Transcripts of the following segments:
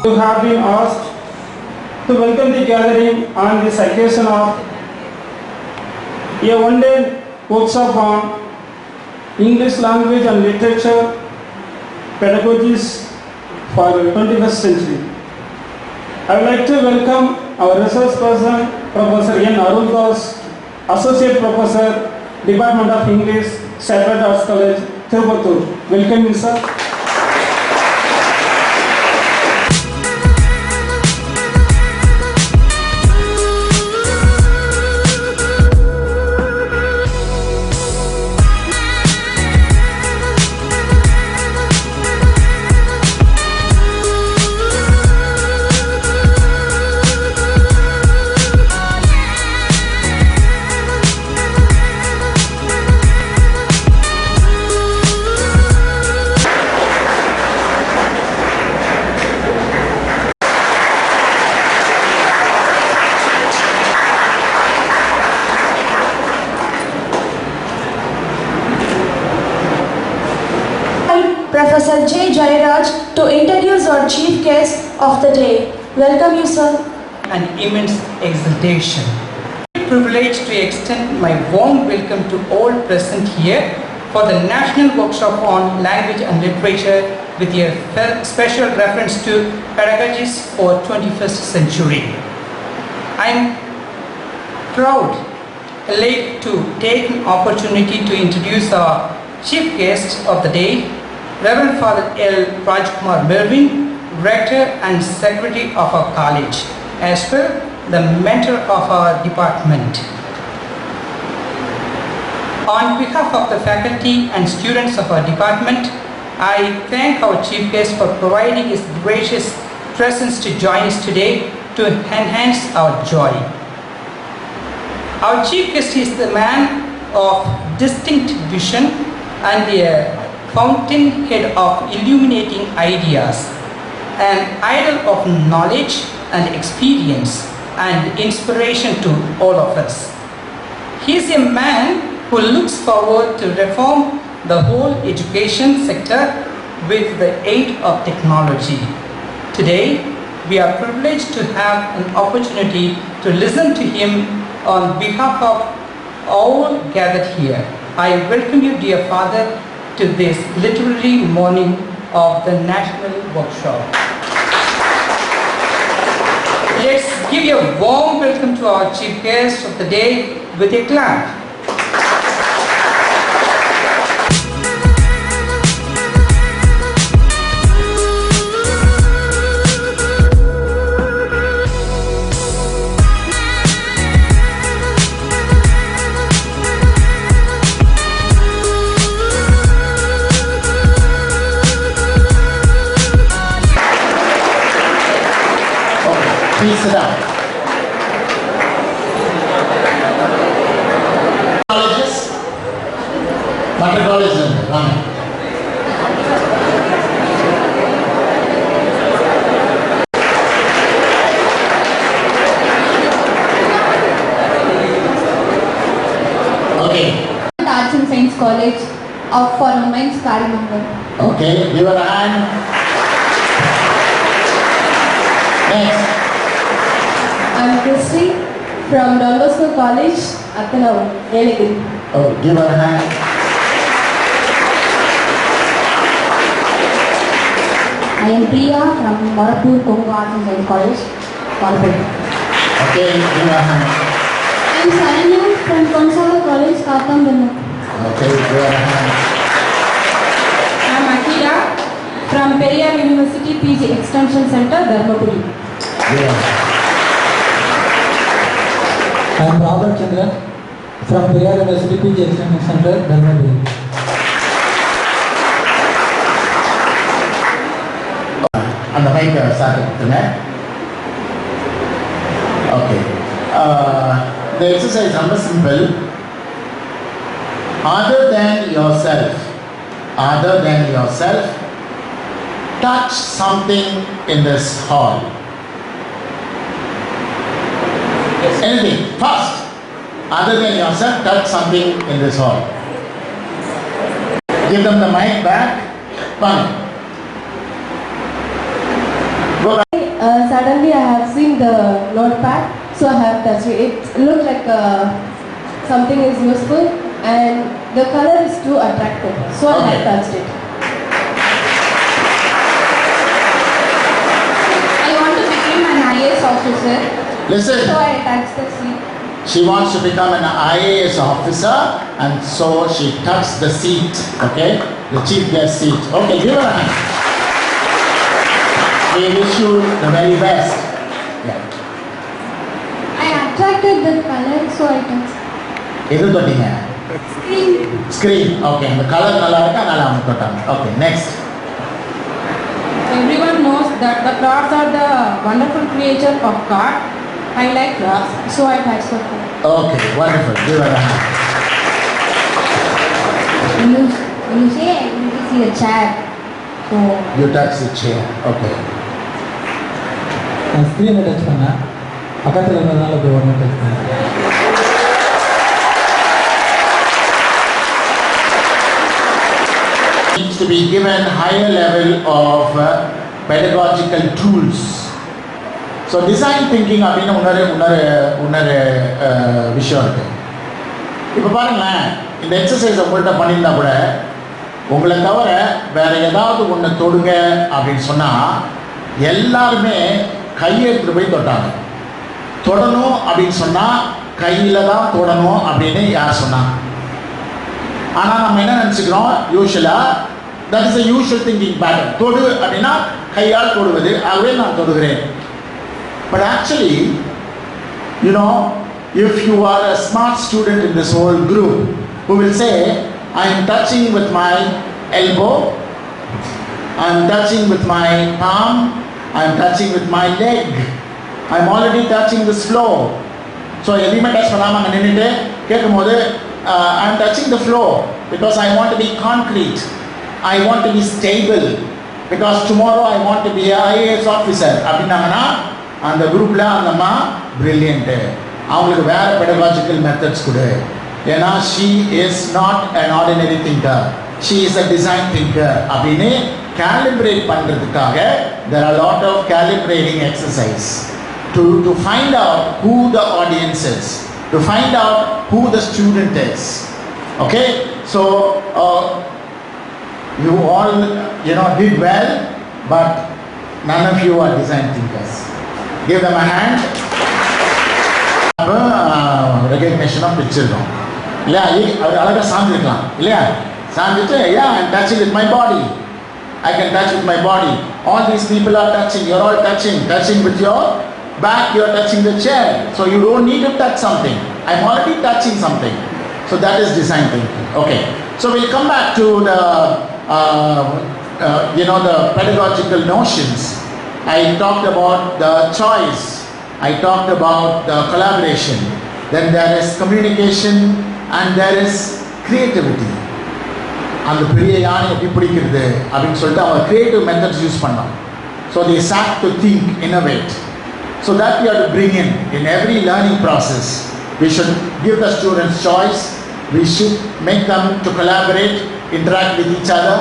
You have been asked to welcome the gathering on this occasion of a one-day workshop on English language and literature, pedagogies for the 21st century. I would like to welcome our resource person, Professor N. Aruldas, Associate Professor, Department of English, Sacred Arts College, Tirupattur. Welcome you, sir. Professor J. Jairaj to introduce our chief guest of the day. Welcome you, sir. An immense exultation. Privilege to extend my warm welcome to all present here for the National Workshop on Language and Literature with a special reference to Pedagogies for 21st Century. I am proud, elated to take an opportunity to introduce our chief guest of the day, Reverend Father L. Rajkumar Melvin, Rector and Secretary of our college, as well the mentor of our department. On behalf of the faculty and students of our department, I thank our chief guest for providing his gracious presence to join us today to enhance our joy. Our chief guest is the man of distinct vision and the fountainhead of illuminating ideas, an idol of knowledge and experience and inspiration to all of us. He is a man who looks forward to reform the whole education sector with the aid of technology. Today, we are privileged to have an opportunity to listen to him on behalf of all gathered here. I welcome you, dear Father, to this literary morning of the National Workshop. Let's give a warm welcome to our chief guest of the day with a clap. Please sit down. Colleges? Matter college and Rami. Okay. Arts and Science College for Women's Karimanga. Okay, give her a hand. Next. I'm Christy from BOSCO College, Athanau, Yeligiri. Oh, give her a hand. I am Priya from Marapur Kongo Arts and Science College, Marapur. Okay, give her a hand. I am Saranya from Consala College, Kathmandu. Okay, give her a hand. I am Akira from Periyar University PG Extension Center, DHARMAPURI. Yeah. I am Robert Chandra from Periyar University PG Extension Center, DHARMAPURI. And the mic started tonight. Okay. The exercise is number simple. Other than yourself, touch something in this hall. Anything, first. Other than yourself, touch something in this hall. Give them the mic back. One. Go back. suddenly I have seen the notepad, so I have touched it. It looked like something is useful and the color is too attractive, so I have touched it. I want to become an IAS officer, Listen, so I touched the seat. she wants to become an IAS officer and so she touched the seat, okay? The chief guest seat. Okay, give her a hand. We wish you the very best. Yeah. I attracted the color, so I touched எது தொட்டீங்க? screen. Screen. Okay, the color நல்லா இருக்கு அதனால அவங்க தொட்டாங்க. Okay, next. Everyone knows that the crafts are the wonderful creature of God. I like crafts, so I touched the craft. Okay, wonderful. Give her a hand. When you say I need to see a chair, so You touch the chair. Okay. நான் ஸ்க்ரீனை touch பண்ணேன் பக்கத்தில் இருந்ததுனால போய் உடனே touch பண்ணேன். Needs to be given higher level of pedagogical tools. So design thinking அப்படின்னு இன்னொரு விஷயம் இருக்கு. இப்போ பாருங்களேன், இந்த எக்ஸசைஸ் உங்கள்கிட்ட பண்ணியிருந்தா கூட உங்களை தவிர வேற ஏதாவது ஒன்று தொடுங்க அப்படின்னு சொன்னால் எல்லாருமே கையை எடுத்துட்டு போய் தொட்டாங்க. தொடணும் அப்படின்னு சொன்னால் கையில் தான் தொடணும் அப்படின்னு யார் சொன்னாங்க? ஆனால் நம்ம என்ன நினச்சிக்கிறோம், யூஸ்வலாக that is a usual thinking pattern. தொடு அப்படின்னா கையால் தொடுவது, ஆகவே நான் தொடுகிறேன். But actually, you know, if you are a smart student in this whole group who will say, I am touching with my elbow, I am touching with my palm, I am touching with my leg, I am already touching this floor. So எதுவுமே touch பண்ணாமல் அங்கே நின்றுட்டு கேட்கும்போது I am touching the floor because I want to be concrete, I want to be stable, because tomorrow I want to be an IAS officer அப்படின்னாங்கன்னா அந்த குரூப்பில் அந்த அம்மா brilliant, அவங்களுக்கு வேறு பெடகாஜிக்கல் மெத்தட்ஸ் கொடு. ஏன்னா she is not an ordinary thinker, she is a design thinker அப்படின்னு calibrate பண்ணுறதுக்காக there are a lot of calibrating exercise to find out who the audience is, to find out who the student is. Okay, so you all did well, but none of you are design thinkers. Give them a hand. Recognition of picture இல்லையா? அவர் அழகாக சாஞ்சிருக்கலாம் இல்லையா? சாஞ்சிட்டு yeah, I'm touching with my body, I can touch with my body. All these people are touching, you're all touching with your back, you're touching the chair, so you don't need to touch something. I'm already touching something. So that is design thinking. Okay, so we'll come back to the the pedagogical notions. I talked about the choice, I talked about the collaboration, then there is communication and there is creativity. அந்த பெரிய யானை எப்படி பிடிக்கிறது அப்படின்னு சொல்லிட்டு அவங்க creative methods use பண்ணோம். So they sat to think, innovate. So that we have to bring in every learning process. We should give the students choice, we should make them to collaborate, interact with each other,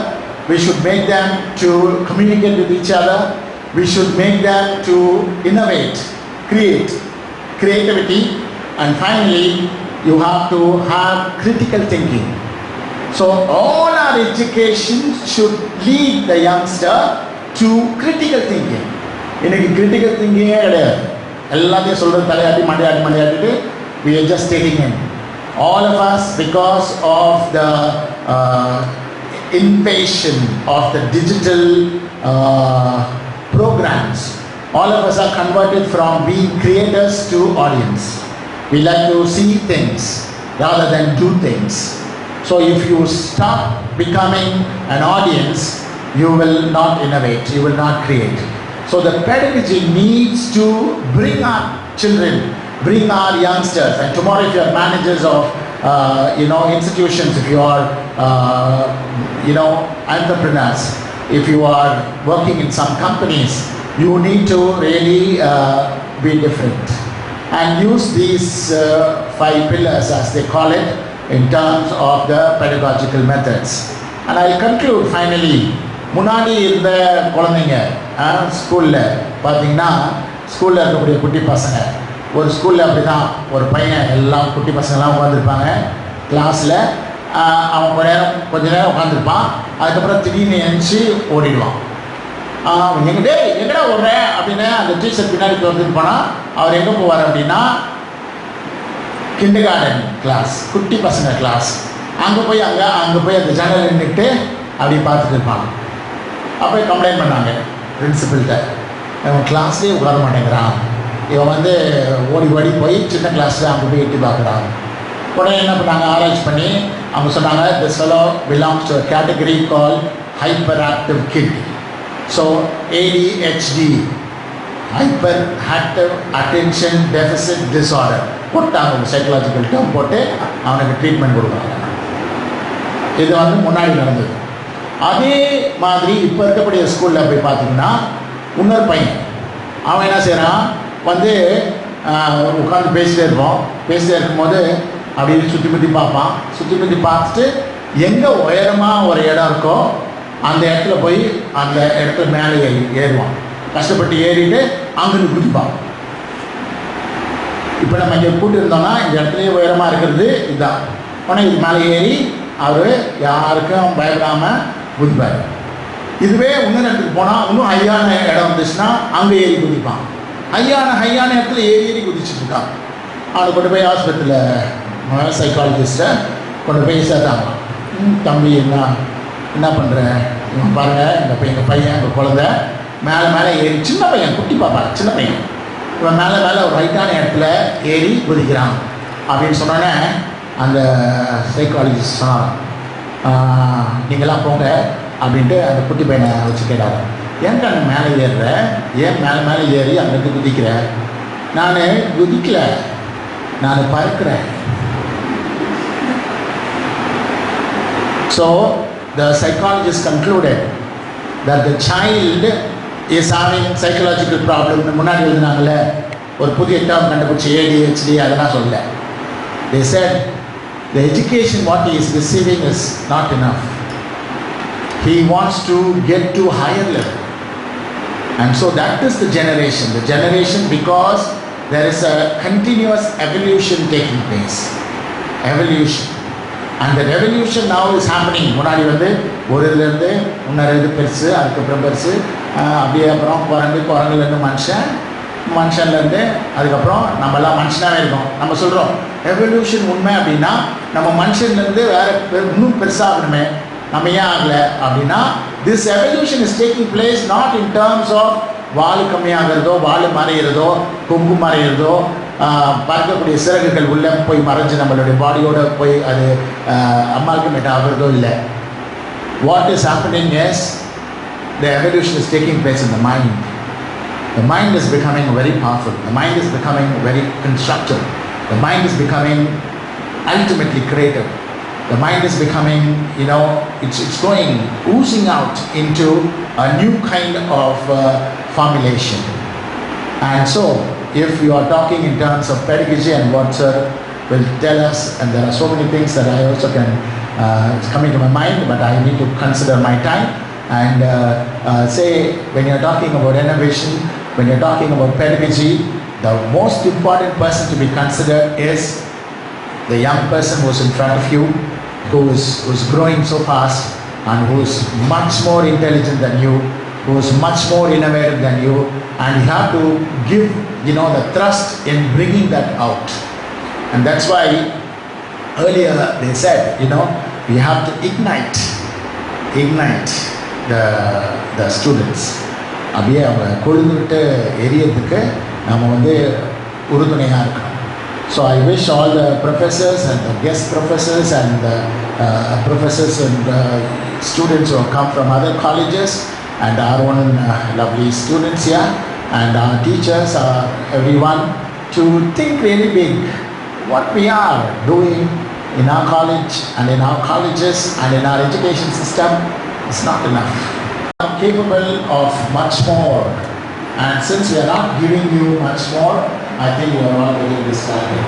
we should make them to communicate with each other, we should make them to innovate, create, creativity, and finally you have to have critical thinking. So all our education should lead the youngster to critical thinking. இன்னைக்கு critical thinking கிடையாது, எல்லாத்தையும் சொல்கிறது தலையாட்டி மண்டையாட்டிட்டு we are just taking in. All of us, because of the invasion of the digital programs, all of us are converted from being creators to audience. We like to see things rather than do things. So if you stop becoming an audience, you will not innovate, you will not create. So the pedagogy needs to bring our children, bring our youngsters, and tomorrow if you are managers of institutions, if you are entrepreneurs, if you are working in some companies, you need to really be different and use these 5 pillars, as they call it, in terms of the pedagogical methods. And I'll conclude finally. முன்னாடி இருந்த குழந்தைங்க ஸ்கூலில் பார்த்தீங்கன்னா ஸ்கூலில் இருக்கக்கூடிய குட்டி பசங்க. ஒரு ஸ்கூலில் அப்படி தான் ஒரு பையன், எல்லாம் குட்டி பசங்கள்லாம் உட்காந்துருப்பாங்க கிளாஸில். அவன் கொஞ்ச நேரம் உட்காந்துருப்பான். அதுக்கப்புறம் திடீர்னு எழுந்துச்சி ஓடிடுவான். எங்கடா ஓடுறேன் அப்படின்னு அந்த டீச்சர் பின்னாடி வந்துட்டு போனால் அவர் எங்கே போவார் அப்படின்னா கிண்டர் கார்டன் கிளாஸ், குட்டி பசங்க கிளாஸ். அங்கே போய் அந்த ஜன்னல் நின்றுட்டு அப்படி பார்த்துட்டு இருப்பாங்க. அப்போ கம்ப்ளைண்ட் பண்ணாங்க பிரின்சிபல்கிட்ட, இவன் கிளாஸ்லேயே உட்கார மாட்டேங்கிறான், இவன் வந்து ஓடி போய் சின்ன கிளாஸில் அங்கே போய் எட்டி பார்க்குறான். உடனே என்ன பண்ணாங்க, ஆராய்ச்சி பண்ணி அவங்க சொன்னாங்க, this fellow belongs to a category called hyperactive kid. So ADHD, hyperactive attention deficit disorder போட்டாங்க, சைக்கலாஜிக்கல் டேர்ம் போட்டு அவனுக்கு ட்ரீட்மெண்ட் கொடுக்குறாங்க. இது வந்து முன்னாடி நடந்தது. அதே மாதிரி இப்போ இருக்கக்கூடிய ஸ்கூலில் போய் பார்த்தீங்கன்னா இன்னொரு பையன், அவன் என்ன செய்கிறான், வந்து உட்காந்து பேசிட்டே இருக்கும்போது அப்படி சுற்றி முற்றி பார்த்துட்டு எங்கே உயரமாக ஒரு இடம் இருக்கோ அந்த இடத்துல போய் அந்த இடத்துல மேலே ஏறுவான். கஷ்டப்பட்டு ஏறிட்டு அங்கிருந்து குதிப்பான். இப்போ நம்ம இங்கே கூட்டியிருந்தோம்னா இந்த இடத்துலேயே உயரமாக இருக்கிறது இதுதான். ஆனால் இது மேலே ஏறி அவர் யாருக்கும் பயப்படாமல் குதிப்பார். இதுவே இன்னொரு இடத்துக்கு போனால் இன்னும் ஹையான இடம் வந்துச்சுன்னா அங்கே ஏறி குதிப்பான். ஹையான இடத்துல ஏறி குதிச்சுட்டு இருக்கான். அவனை கொண்டு போய் ஆஸ்பத்திரியில் சைக்காலஜிஸ்ட்டை கொண்டு போய் சேர்த்தாங்க. தம்பி என்ன பண்ணுற, இவன் பாருங்கள், எங்கள் பையன் எங்கள் குழந்தை மேலே ஏறி, சின்ன பையன், குட்டி பாப்பா, சின்ன பையன், இவன் மேலே ஒரு ஹைட்டான இடத்துல ஏறி குதிக்கிறான் அப்படின்னு சொன்னோன்னே அந்த சைக்காலஜிஸ்ட் சொன்னாங்க, நீங்களாம் போங்க அப்படின்ட்டு அந்த குட்டி பையனை வச்சு கேட்டாங்க, ஏன் கண்ணு மேலே ஏறுற, ஏன் மேலே ஏறி அங்கிருந்து குதிக்கிற? நான் குதிக்கல, நான் பறக்கிறேன். So the psychologist concluded that the child is having psychological problem. முன்னாடி எழுதினாங்கல்ல ஒரு புதிய டேர்ம் கண்டுபிடிச்சி ADHD, அதெல்லாம் சொல்லல. They said the education what he is receiving is not enough. He wants to get to higher level. And so that is the generation because there is a continuous evolution taking place. Evolution. And the revolution now is happening. முன்னாடி வந்து ஒரு இதுலேருந்து இன்னொரு இது பெருசு, அதுக்கப்புறம் பெருசு, அப்படியே அப்புறம் குரங்குலேருந்து மனுஷன்லேருந்து அதுக்கப்புறம் நம்மலாம் மனுஷனாகவே இருக்கோம். நம்ம சொல்கிறோம் எவல்யூஷன் உண்மை அப்படின்னா நம்ம மனுஷன்லேருந்து வேறு இன்னும் பெருசாகணுமே, நம்ம ஏன் ஆகலை அப்படின்னா this evolution is taking place not in terms of வால் கம்மியாகிறதோ, வால் மறைகிறதோ, கொம்பு மறைகிறதோ, பறக்கக்கூடிய சிறகுகள் உள்ளே போய் மறைஞ்சு நம்மளுடைய பாடியோடு போய் அது அமால்கமேட் ஆகிறதோ இல்லை. What is happening is the evolution is taking place in the mind. The mind is becoming very powerful. The mind is becoming very constructive. The mind is becoming ultimately creative. The mind is becoming, it's going, oozing out into a new kind of formulation. And so, if you are talking in terms of pedagogy and what sir will tell us, and there are so many things that I also can, it's coming to my mind, but I need to consider my time. And say, when you're talking about innovation, when you're talking about pedagogy, the most important person to be considered is the young person who's in front of you, who's growing so fast and who's much more intelligent than you, who's much more innovative than you, and you have to give, the thrust in bringing that out. And that's why earlier they said, we have to ignite the students. அப்படியே அவங்க கொழுந்துட்டு எரியறதுக்கு நம்ம வந்து உறுதுணையாக இருக்கணும். So I wish all the professors and the guest professors and the professors and students who have come from other colleges and our own lovely students here and our teachers, everyone, to think really big. What we are doing in our college and in our colleges and in our education system is not enough. We are capable of much more, and since we are not giving you much more, I think you are all very disappointed.